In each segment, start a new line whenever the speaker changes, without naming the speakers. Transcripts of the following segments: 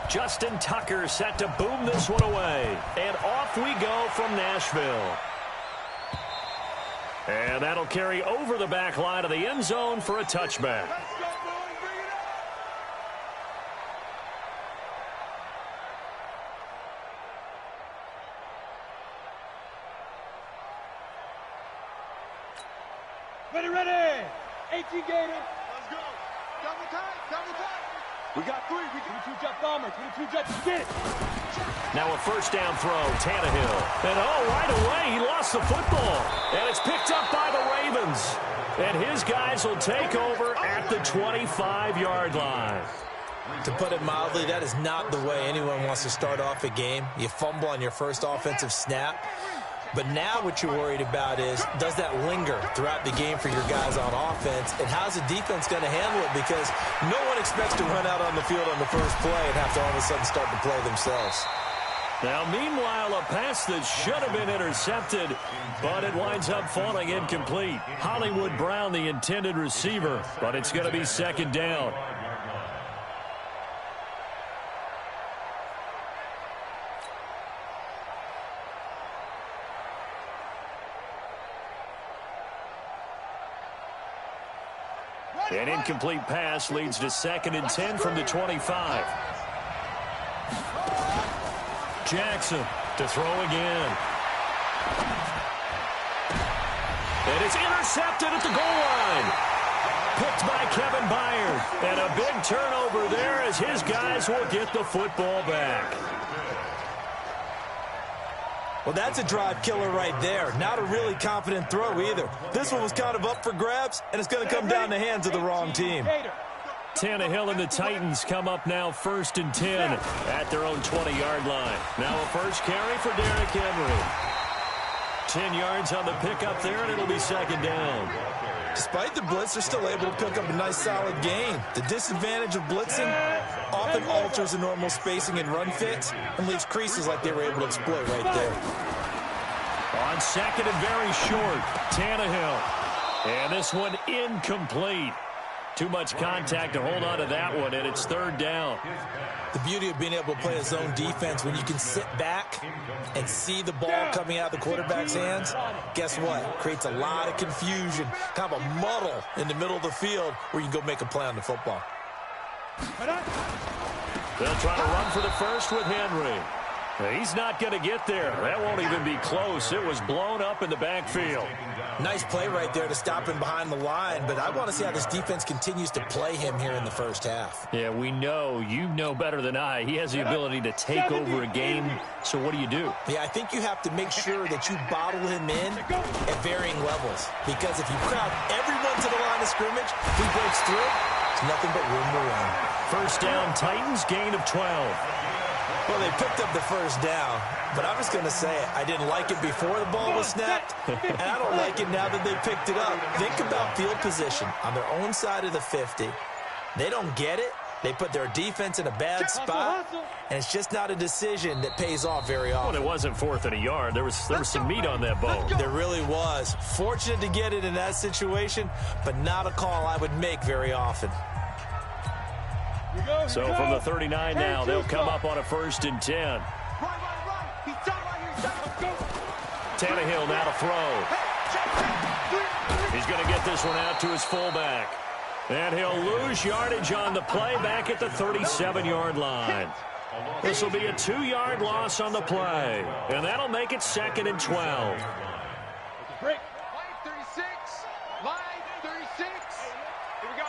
Justin Tucker set to boom this one away. And off we go from Nashville. And that'll carry over the back line of the end zone for a touchback.
Ready. 18 Gator. Let's go. Double time. We got 3. We can 22 jet bomber. 22 jet. Get it.
Now a first down throw, Tannehill. And right away, he lost the football. And it's picked up by the Ravens. And his guys will take over at the 25-yard line.
To put it mildly, that is not the way anyone wants to start off a game. You fumble on your first offensive snap. But now what you're worried about is, does that linger throughout the game for your guys on offense? And how's the defense going to handle it? Because no one expects to run out on the field on the first play and have to all of a sudden start to play themselves.
Now, meanwhile, a pass that should have been intercepted, but it winds up falling incomplete. Hollywood Brown, the intended receiver, but it's going to be second down. An incomplete pass leads to 2nd and 10 from the 25. Jackson to throw again. And it's intercepted at the goal line. Picked by Kevin Byard. And a big turnover there as his guys will get the football back.
Well, that's a drive killer right there. Not a really confident throw either. This one was kind of up for grabs, and it's going to come down the hands of the wrong team.
Tannehill and the Titans come up now 1st and 10 at their own 20-yard line. Now a first carry for Derrick Henry. 10 yards on the pickup there, and it'll be second down.
Despite the blitz, they're still able to pick up a nice solid gain. The disadvantage of blitzing often alters the normal spacing and run fits and leaves creases like they were able to exploit right there.
On second and very short, Tannehill. And this one incomplete. Too much contact to hold on to that one, and it's third down.
The beauty of being able to play a zone defense when you can sit back and see the ball coming out of the quarterback's hands, guess what? Creates a lot of confusion, kind of a muddle in the middle of the field where you can go make a play on the football.
They'll try to run for the first with Henry. He's not going to get there. That won't even be close. It was blown up in the backfield.
Nice play right there to stop him behind the line, but I want to see how this defense continues to play him here in the first half.
Yeah, we know. You know better than I. He has the ability to take over a game, so what do you do?
Yeah, I think you have to make sure that you bottle him in at varying levels, because if you crowd everyone to the line of scrimmage, if he breaks through, it's nothing but room to run.
First down, Titans, gain of 12.
Well, they picked up the first down, but I'm just going to say it. I didn't like it before the ball was snapped, and I don't like it now that they picked it up. Think about field position on their own side of the 50. They don't get it. They put their defense in a bad spot, and it's just not a decision that pays off very often.
Well, it wasn't 4th and a yard. There was some meat on that bone.
There really was. Fortunate to get it in that situation, but not a call I would make very often.
So from the 39 now, they'll come up on a 1st and 10. Tannehill now to throw. He's going to get this one out to his fullback. And he'll lose yardage on the play back at the 37-yard line. This will be a 2-yard loss on the play. And that'll make it 2nd and 12.
Break. Line 36. Here we go.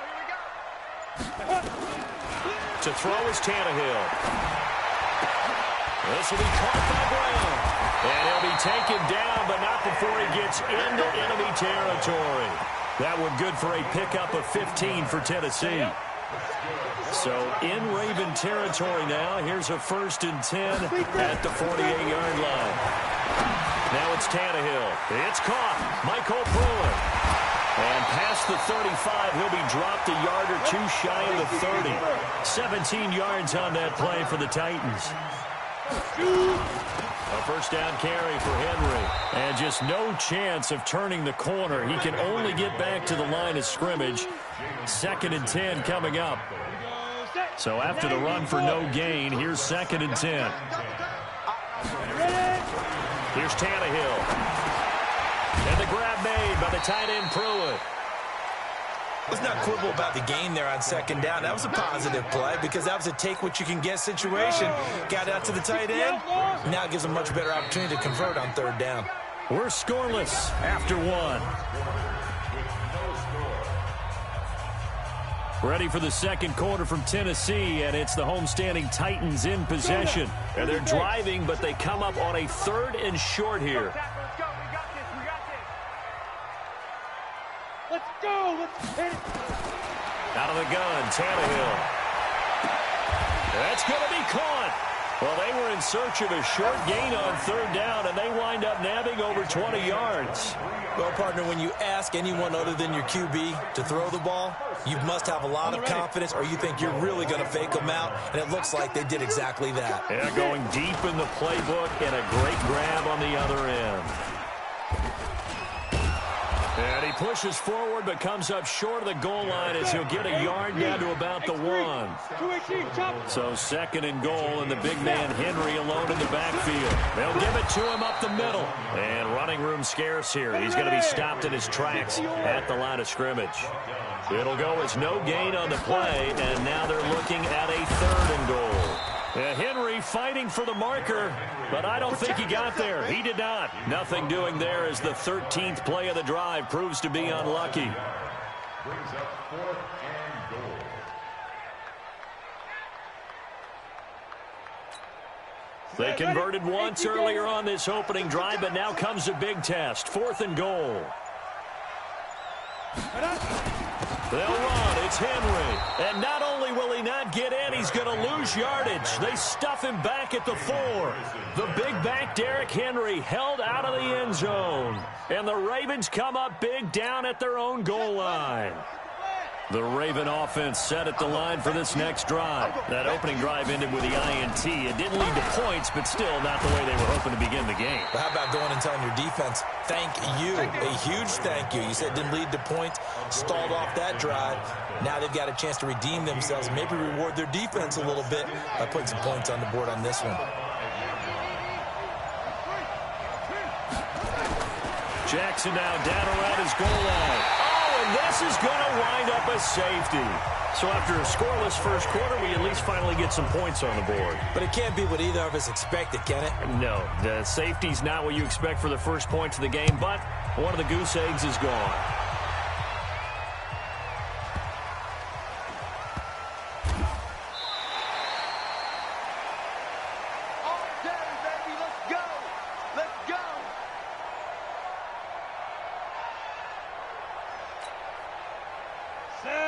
To throw is Tannehill. This will be caught by Brown. And he'll be taken down, but not before he gets into enemy territory. That one good for a pickup of 15 for Tennessee. So in Raven territory now. Here's a 1st and 10 at the 48-yard line. Now it's Tannehill. It's caught. Michael Brewer. And past the 35, he'll be dropped a yard or two shy of the 30. 17 yards on that play for the Titans. A first down carry for Henry. And just no chance of turning the corner. He can only get back to the line of scrimmage. 2nd and 10 coming up. So after the run for no gain, here's 2nd and 10. Here's Tannehill. And the grab made by the tight end Pruitt.
Let's not quibble about the gain there on 2nd down. That was a positive play because that was a take-what-you-can-get situation. Got out to the tight end. Now it gives a much better opportunity to convert on 3rd down.
We're scoreless after 1. Ready for the 2nd quarter from Tennessee, and it's the homestanding Titans in possession. And they're driving, but they come up on a 3rd and short here.
Let's go. Let's hit it.
Out of the gun, Tannehill. That's going to be caught. Well, they were in search of a short gain on 3rd down, and they wind up nabbing over 20 yards.
Well, partner, when you ask anyone other than your QB to throw the ball, you must have a lot of confidence or you think you're really going to fake them out, and it looks like they did exactly that.
Yeah, going deep in the playbook and a great grab on the other end. And he pushes forward but comes up short of the goal line as he'll get a yard down to about the 1. So 2nd and goal, and the big man Henry alone in the backfield. They'll give it to him up the middle. And running room scarce here. He's going to be stopped in his tracks at the line of scrimmage. It'll go as no gain on the play, and now they're looking at a 3rd and goal. Henry fighting for the marker, but I don't think he got there. He did not. Nothing doing there as the 13th play of the drive proves to be unlucky. They converted once earlier on this opening drive, but now comes a big test. 4th and goal. They'll run. It's Henry. And not only will he not get in, he's going to lose yardage. They stuff him back at the 4. The big back Derrick Henry held out of the end zone. And the Ravens come up big down at their own goal line. The Raven offense set at the line for this next drive. That opening drive ended with the INT. It didn't lead to points, but still not the way they were hoping to begin the game.
But how about going and telling your defense, thank you, a huge thank you. You said it didn't lead to points, stalled off that drive. Now they've got a chance to redeem themselves, maybe reward their defense a little bit by putting some points on the board on this one.
Jackson now down around his goal line. And this is going to wind up a safety. So after a scoreless first quarter, we at least finally get some points on the board.
But it can't be what either of us expected, can it?
No, the safety's not what you expect for the first points of the game, but one of the goose eggs is gone.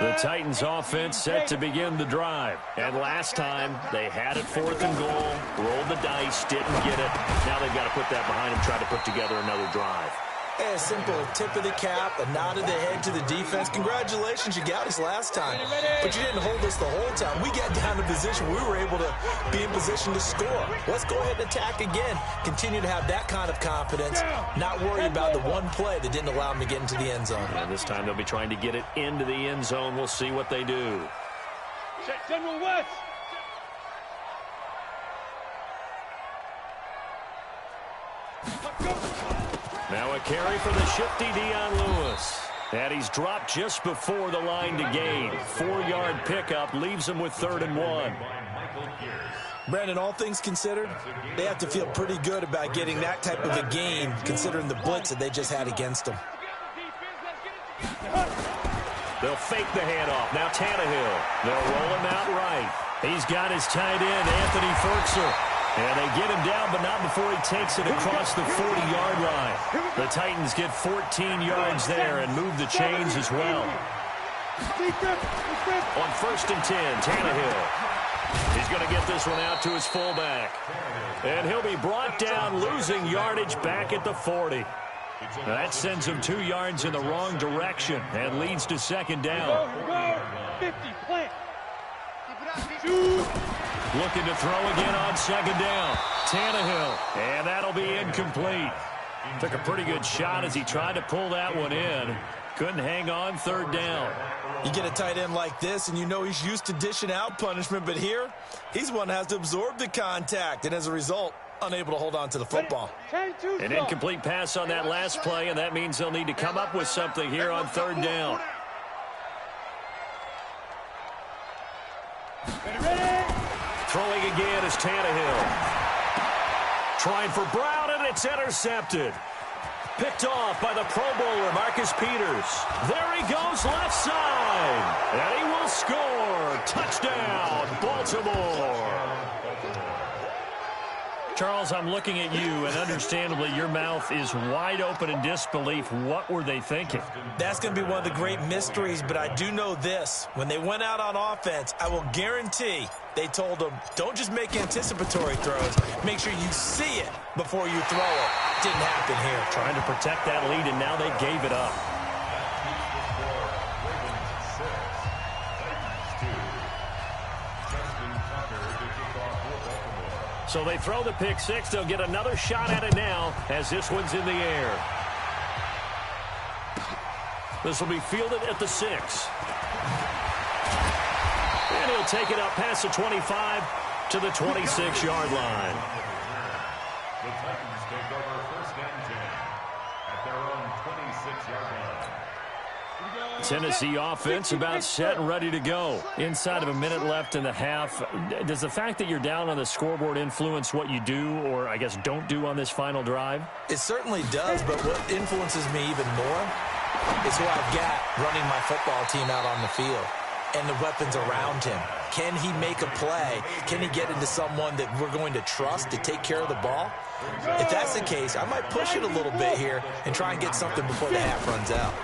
The Titans offense set to begin the drive. And last time, they had it 4th and goal, rolled the dice, didn't get it. Now they've got to put that behind them, try to put together another drive.
A simple tip of the cap, a nod of the head to the defense. Congratulations, you got us last time. But you didn't hold us the whole time. We got down to position. We were able to be in position to score. Let's go ahead and attack again. Continue to have that kind of confidence. Not worry about the one play that didn't allow them to get into the end zone.
And this time they'll be trying to get it into the end zone. We'll see what they do.
Check General West.
Now a carry for the shifty Dion Lewis. And he's dropped just before the line to gain. 4-yard pickup leaves him with 3rd and 1.
Brandon, all things considered, they have to feel pretty good about getting that type of a gain, considering the blitz that they just had against them.
They'll fake the handoff. Now Tannehill. They'll roll him out right. He's got his tight end, Anthony Ferkser. And they get him down, but not before he takes it across the 40-yard line. The Titans get 14 yards there and move the chains as well. On 1st and 10, Tannehill. He's going to get this one out to his fullback. And he'll be brought down, losing yardage back at the 40. That sends him 2 yards in the wrong direction and leads to second down.
Go. 50, plant.
Looking to throw again on second down. Tannehill, and that'll be incomplete. Took a pretty good shot as he tried to pull that one in. Couldn't hang on third down.
You get a tight end like this, and you know he's used to dishing out punishment, but here, he's one that has to absorb the contact, and as a result, unable to hold on to the football.
An incomplete pass on that last play, and that means they'll need to come up with something here on third down. Throwing again is Tannehill. Trying for Brown, and it's intercepted. Picked off by the Pro Bowler, Marcus Peters. There he goes, left side. And he will score. Touchdown, Baltimore. Charles, I'm looking at you, and understandably, your mouth is wide open in disbelief. What were they thinking?
That's going to be one of the great mysteries, but I do know this. When they went out on offense, I will guarantee they told them, don't just make anticipatory throws. Make sure you see it before you throw it. Didn't happen here.
Trying to protect that lead, and now they gave it up. So they throw the pick six. They'll get another shot at it now as this one's in the air. This will be fielded at the 6. And he'll take it up past the 25 to the 26-yard line.
The Titans take over first and 10 at their own 26-yard line.
Tennessee offense about set and ready to go. Inside of a minute left in the half. Does the fact that you're down on the scoreboard influence what you do, or I guess don't do on this final drive?
It certainly does, but what influences me even more is who I've got running my football team out on the field and the weapons around him. Can he make a play? Can he get into someone that we're going to trust to take care of the ball? If that's the case, I might push it a little bit here and try and get something before the half runs out.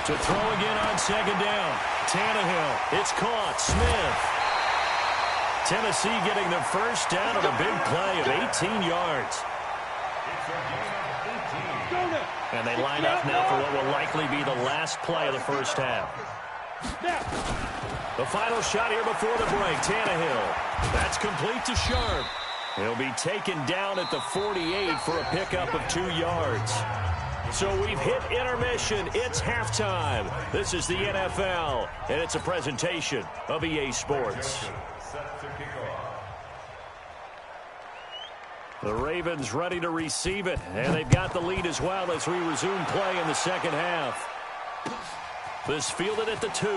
To throw again on second down. Tannehill. It's caught. Smith. Tennessee getting the first down on a big play of 18 yards. And they line up now for what will likely be the last play of the first half. The final shot here before the break. Tannehill. That's complete to Sharp. He'll be taken down at the 48 for a pickup of 2 yards. So we've hit intermission. It's halftime. This is the NFL, and it's a presentation of EA Sports. The Ravens ready to receive it, and they've got the lead as well as we resume play in the second half. This fielded at the 2.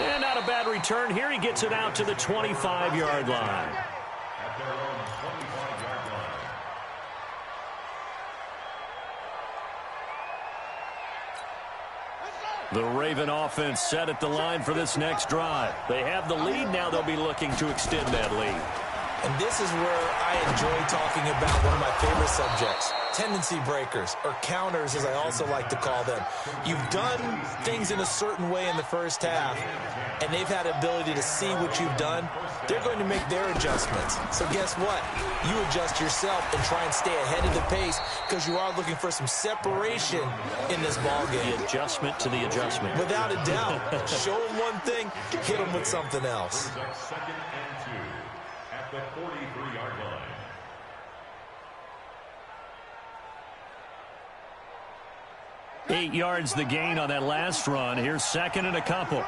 And not a bad return here. He gets it out to the 25-yard line. The Raven offense set at the line for this next drive. They have the lead. Now they'll be looking to extend that lead.
And this is where I enjoy talking about one of my favorite subjects, tendency breakers, or counters as I also like to call them. You've done things in a certain way in the first half, and they've had the ability to see what you've done. They're going to make their adjustments. So guess what? You adjust yourself and try and stay ahead of the pace because you are looking for some separation in this ball game.
The adjustment to the adjustment.
Without a doubt. Show them one thing, hit them with something else.
Second and 2 at the 43-yard line.
Eight yards the gain on that last run. Here's second and a couple.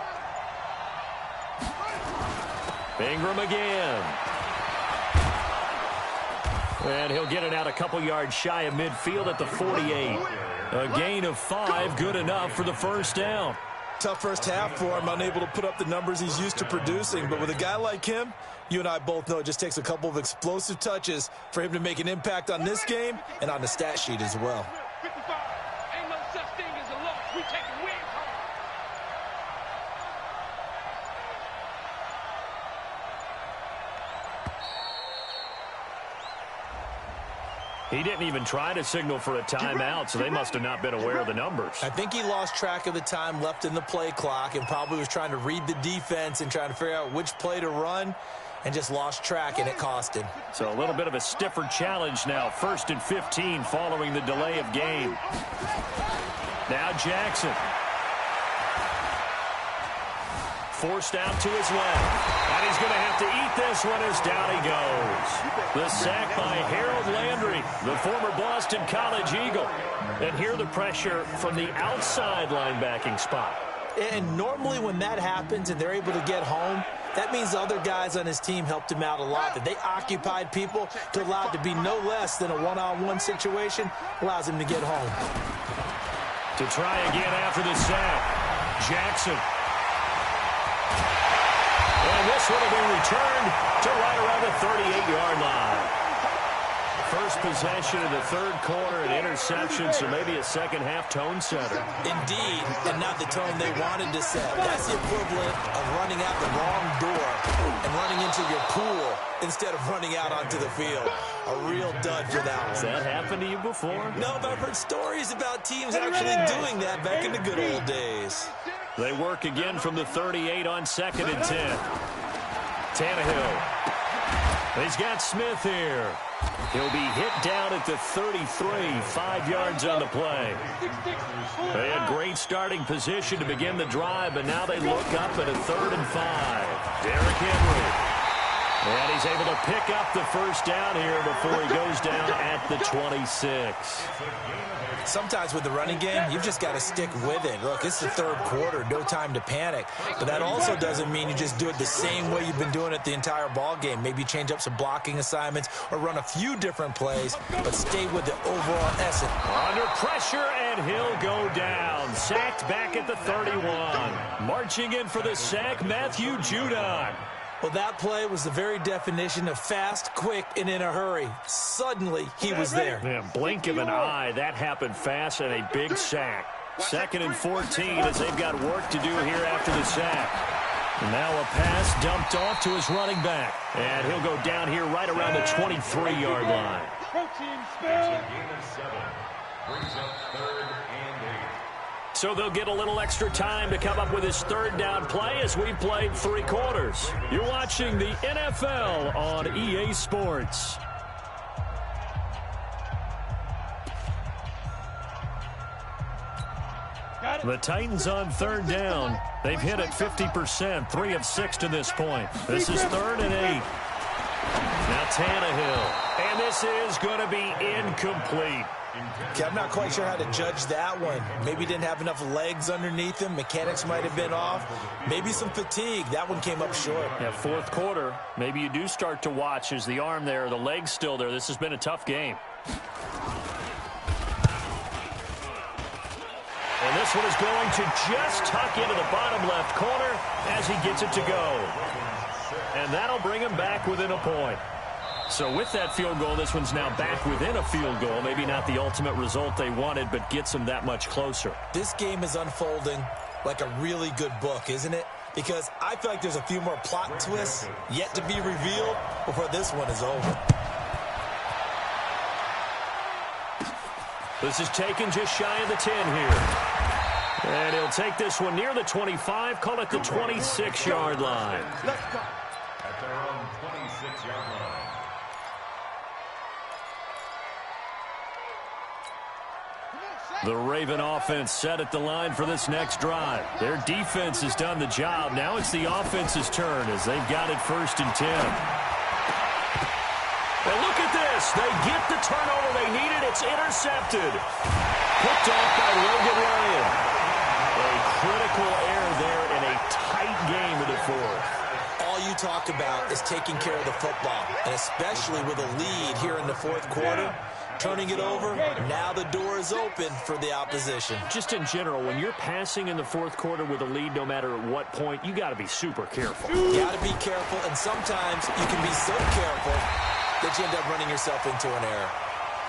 Ingram again. And he'll get it out a couple yards shy of midfield at the 48. A gain of 5, good enough for the first down.
Tough first half for him, unable to put up the numbers he's used to producing. But with a guy like him, you and I both know it just takes a couple of explosive touches for him to make an impact on this game and on the stat sheet as well.
55. Ain't no such thing as a loss. We take a win home.
He didn't even try to signal for a timeout, so they must have not been aware of the numbers.
I think he lost track of the time left in the play clock and probably was trying to read the defense and trying to figure out which play to run. and just lost track, and it cost him.
So a little bit of a stiffer challenge now. 1st and 15 following the delay of game. Now Jackson. Forced out to his left. And he's going to have to eat this one as down he goes. The sack by Harold Landry, the former Boston College Eagle. And here the pressure from the outside linebacking spot.
And normally when that happens and they're able to get home, that means the other guys on his team helped him out a lot. That they occupied people to allow it to be no less than a one-on-one situation allows him to get home.
To try again after the sack, Jackson. And this one will be returned to right around the 38-yard line. First possession of the third quarter, an interception, so maybe a second-half tone setter.
Indeed, and not the tone they wanted to set. That's the equivalent of running out the wrong door and running into your pool instead of running out onto the field. A real dud for that one.
Has that happened to you before?
No, but I've heard stories about teams actually doing that back in the good old days.
They work again from the 38 on 2nd and 10. Tannehill. He's got Smith here. He'll be hit down at the 33, 5 yards on the play. They had great starting position to begin the drive, but now they look up at a 3rd and 5. Derrick Henry. And he's able to pick up the first down here before he goes down at the 26.
Sometimes with the running game, you've just got to stick with it. Look, it's the third quarter, no time to panic. But that also doesn't mean you just do it the same way you've been doing it the entire ball game. Maybe change up some blocking assignments or run a few different plays, but stay with the overall essence.
Under pressure, and he'll go down. Sacked back at the 31. Marching in for the sack, Matthew Judon.
Well, that play was the very definition of fast, quick, and in a hurry. Suddenly, he was there.
Yeah, blink of an eye, that happened fast, and a big sack. 2nd and 14 as they've got work to do here after the sack. Now a pass dumped off to his running back. And he'll go down here right around the 23-yard line.
It's a gain of 7. Brings up 3rd and 8.
So they'll get a little extra time to come up with his third down play as we've played 3 quarters. You're watching the NFL on EA Sports. The Titans on 3rd down. They've hit it 50%, 3 of 6 to this point. This is 3rd and 8. Now Tannehill. And this is going to be incomplete.
Okay, I'm not quite sure how to judge that one. Maybe didn't have enough legs underneath him. Mechanics might have been off. Maybe some fatigue. That one came up short.
Yeah, 4th quarter. Maybe you do start to watch. Is the arm there, the leg's still there. This has been a tough game. And this one is going to just tuck into the bottom left corner as he gets it to go. And that'll bring him back within a point. So with that field goal, this one's now back within a field goal. Maybe not the ultimate result they wanted, but gets them that much closer.
This game is unfolding like a really good book, isn't it? Because I feel like there's a few more plot twists yet to be revealed before this one is over.
This is taken just shy of the 10 here. And he'll take this one near the 25, call it the 26-yard line.
At their own 26-yard line.
The Raven offense set at the line for this next drive. Their defense has done the job. Now it's the offense's turn as they've got it 1st and 10. And look at this. They get the turnover they needed. It's intercepted. Picked off by Logan Ryan. A critical error there in a tight game of the 4th.
All you talk about is taking care of the football, and especially with a lead here in the 4th quarter. Turning it over, now the door is open for the opposition.
Just in general, when you're passing in the 4th quarter with a lead, no matter at what point, you got to be super careful.
You got to be careful, and sometimes you can be so careful that you end up running yourself into an error.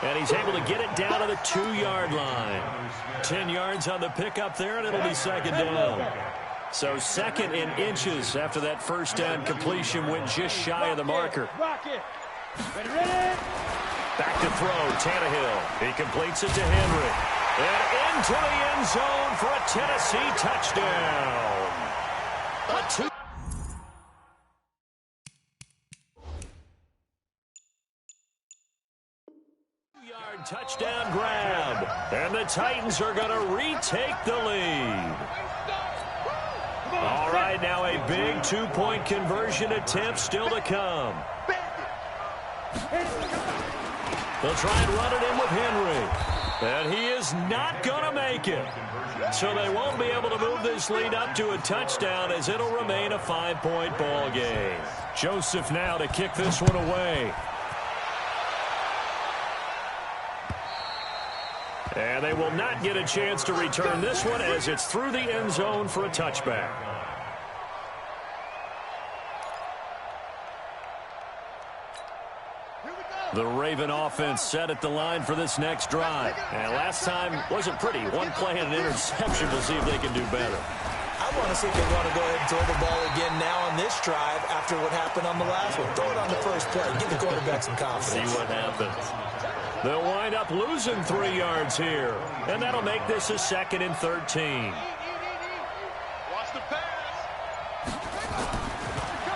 And he's able to get it down to the 2-yard line. 10 yards on the pickup there, and it'll be 2nd down. So 2nd in inches after that first down completion went just shy of the marker.
Ready?
Back to throw, Tannehill. He completes it to Henry. And into the end zone for a Tennessee touchdown. A 2. yard touchdown grab. And the Titans are going to retake the lead. All right, now a big two-point conversion attempt still to come. They'll try and run it in with Henry. And he is not going to make it. So they won't be able to move this lead up to a touchdown as it'll remain a 5-point ball game. Joseph now to kick this one away. And they will not get a chance to return this one as it's through the end zone for a touchback. The Raven offense set at the line for this next drive. And last time wasn't pretty. One play and an interception. We'll see if they can do better.
I want to see if they want to go ahead and throw the ball again now on this drive after what happened on the last one. Throw it on the first play. Give the quarterback some confidence.
See what happens. They'll wind up losing 3 yards here. And that'll make this a 2nd and 13.
Watch the pass.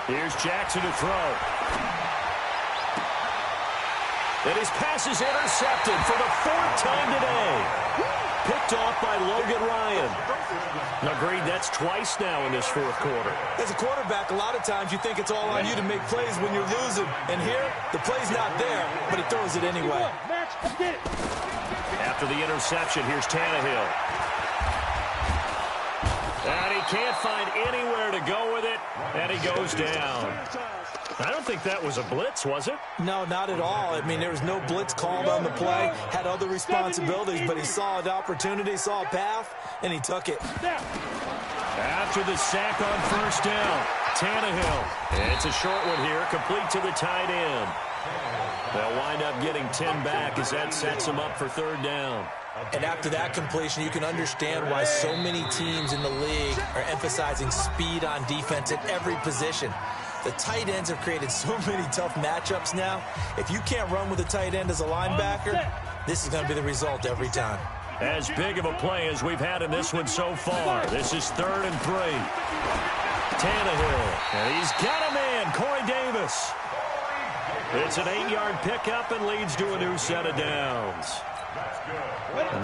Here's Jackson to throw. And his pass is intercepted for the 4th time today. Picked off by Logan Ryan. Agreed, that's twice now in this 4th quarter.
As a quarterback, a lot of times you think it's all on you to make plays when you're losing. And here, the play's not there, but he throws it anyway.
After the interception, here's Tannehill. And he can't find anywhere to go with it, and he goes down. I don't think that was a blitz, was it?
No, not at all. I mean, there was no blitz called on the play, had other responsibilities, but he saw an opportunity, saw a path, and he took it.
After the sack on 1st down, Tannehill. It's a short one here, complete to the tight end. They'll wind up getting 10 back as that sets them up for 3rd down.
And after that completion, you can understand why so many teams in the league are emphasizing speed on defense at every position. The tight ends have created so many tough matchups now. If you can't run with a tight end as a linebacker, this is going to be the result every time.
As big of a play as we've had in this one so far. This is 3rd and 3. Tannehill, and he's got a man, Corey Davis. It's an 8-yard pickup and leads to a new set of downs.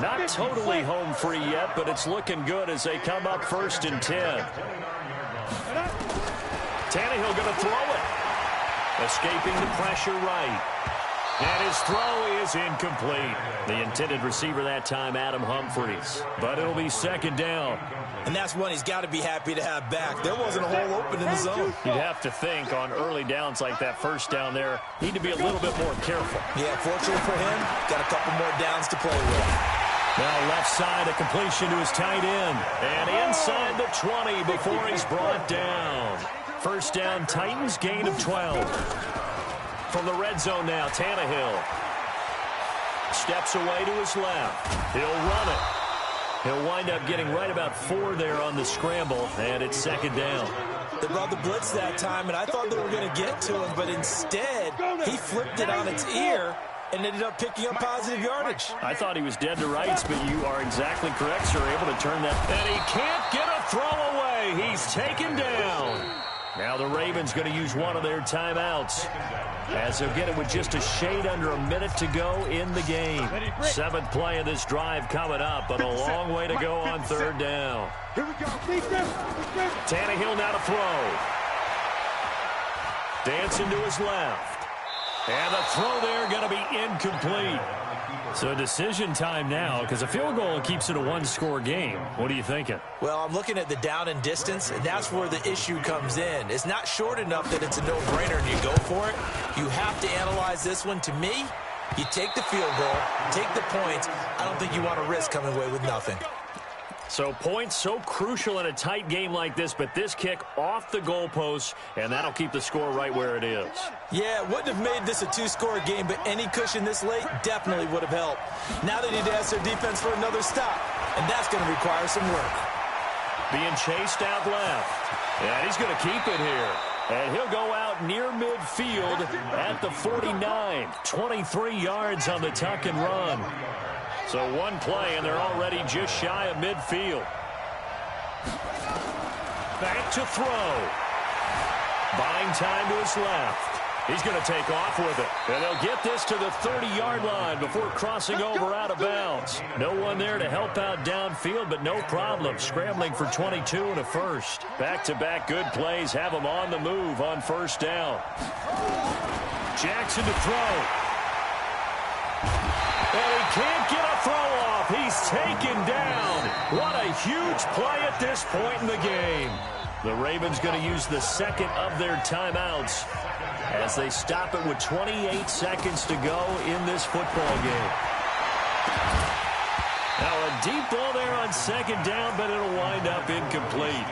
Not totally home free yet, but it's looking good as they come up 1st and 10. Tannehill going to throw it. Escaping the pressure right. And his throw is incomplete. The intended receiver that time, Adam Humphries. But it'll be 2nd down.
And that's one he's got to be happy to have back. There wasn't a hole open in the zone.
You'd have to think on early downs like that 1st down there, need to be a little bit more careful.
Yeah, fortunately for him, got a couple more downs to play with.
Now left side, a completion to his tight end. And inside the 20 before he's brought down. 1st down, Titans, gain of 12. From the red zone now, Tannehill. Steps away to his left. He'll run it. He'll wind up getting right about 4 there on the scramble, and it's 2nd down.
They brought the blitz that time, and I thought they were going to get to him, but instead, he flipped it on its ear and ended up picking up positive yardage.
I thought he was dead to rights, but you are exactly correct, sir. Able to turn that. And he can't get a throw away. He's taken down. Now the Ravens going to use one of their timeouts as they'll get it with just a shade under a minute to go in the game. 7th play of this drive coming up, but a long way to go on 3rd down.
Here we go.
Tannehill now to throw. Dancing to his left. And the throw there going to be incomplete. So decision time now, because a field goal keeps it a 1-score game. What are you thinking?
Well, I'm looking at the down and distance, and that's where the issue comes in. It's not short enough that it's a no-brainer and you go for it. You have to analyze this one. To me, you take the field goal, take the points. I don't think you want to risk coming away with nothing.
So points so crucial in a tight game like this, but this kick off the goalpost, and that'll keep the score right where it is.
Yeah, it wouldn't have made this a 2-score game, but any cushion this late definitely would have helped. Now they need to ask their defense for another stop, and that's going to require some work.
Being chased out left, and he's going to keep it here. And he'll go out near midfield at the 49, 23 yards on the tuck and run. So one play, and they're already just shy of midfield. Back to throw. Buying time to his left. He's going to take off with it. And they'll get this to the 30-yard line before crossing over out of bounds. No one there to help out downfield, but no problem. Scrambling for 22 and a first. Back-to-back good plays have him on the move on first down. Jackson to throw. And he can't get a throw off. He's taken down. What a huge play at this point in the game. The Ravens going to use the second of their timeouts as they stop it with 28 seconds to go in this football game. Now a deep ball there on second down, but it'll wind up incomplete.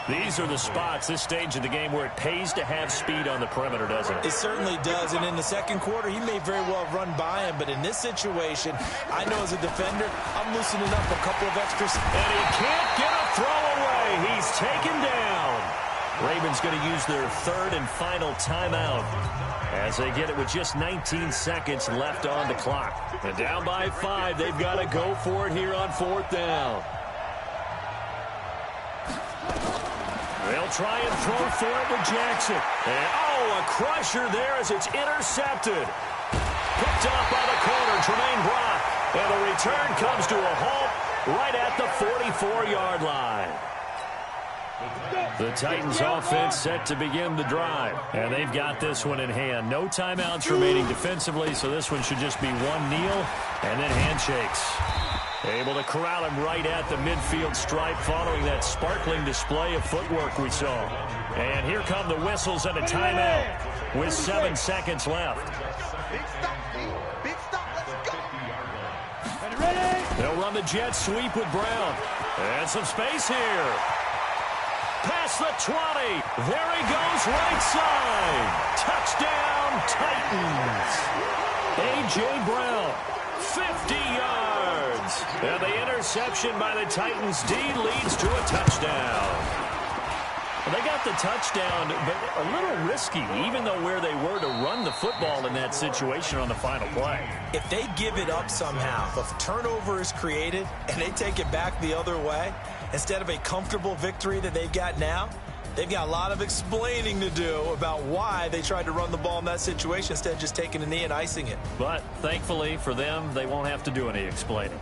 These are the spots, this stage of the game, where it pays to have speed on the perimeter, doesn't it?
It certainly does, and in the second quarter, he may very well have run by him, but in this situation, I know as a defender, I'm loosening up a couple of extras.
And he can't get a throw away. He's taken down. Ravens going to use their third and final timeout as they get it with just 19 seconds left on the clock. And down by 5, they've got to go for it here on fourth down. They'll try and throw for it with Jackson. And, a crusher there as it's intercepted. Picked off by the corner, Tremaine Brock. And the return comes to a halt right at the 44-yard line. The Titans offense set to begin the drive. And they've got this one in hand. No timeouts remaining defensively, so this one should just be one kneel and then handshakes. Able to corral him right at the midfield stripe following that sparkling display of footwork we saw. And here come the whistles and a timeout with 7 seconds left.
Big stop, let's go.
Ready? They'll run the jet sweep with Brown. And some space here. Past the 20. There he goes right side. Touchdown, Titans. A.J. Brown, 50 yards. And the interception by the Titans D leads to a touchdown. Well, they got the touchdown, but a little risky, even though where they were to run the football in that situation on the final play.
If they give it up somehow, if a turnover is created and they take it back the other way, instead of a comfortable victory that they've got now, they've got a lot of explaining to do about why they tried to run the ball in that situation instead of just taking a knee and icing it.
But thankfully for them, they won't have to do any explaining.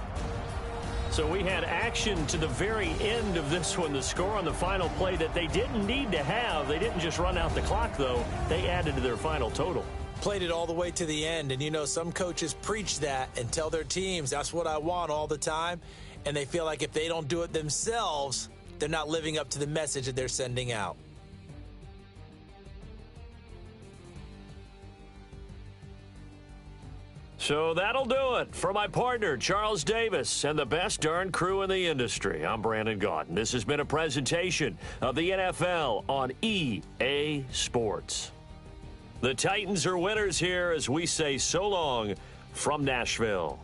So we had action to the very end of this one. The score on the final play that they didn't need to have. They didn't just run out the clock, though. They added to their final total.
Played it all the way to the end. And, you know, some coaches preach that and tell their teams, that's what I want all the time. And they feel like if they don't do it themselves, they're not living up to the message that they're sending out.
So that'll do it for my partner, Charles Davis, and the best darn crew in the industry. I'm Brandon Gaudin. This has been a presentation of the NFL on EA Sports. The Titans are winners here as we say so long from Nashville.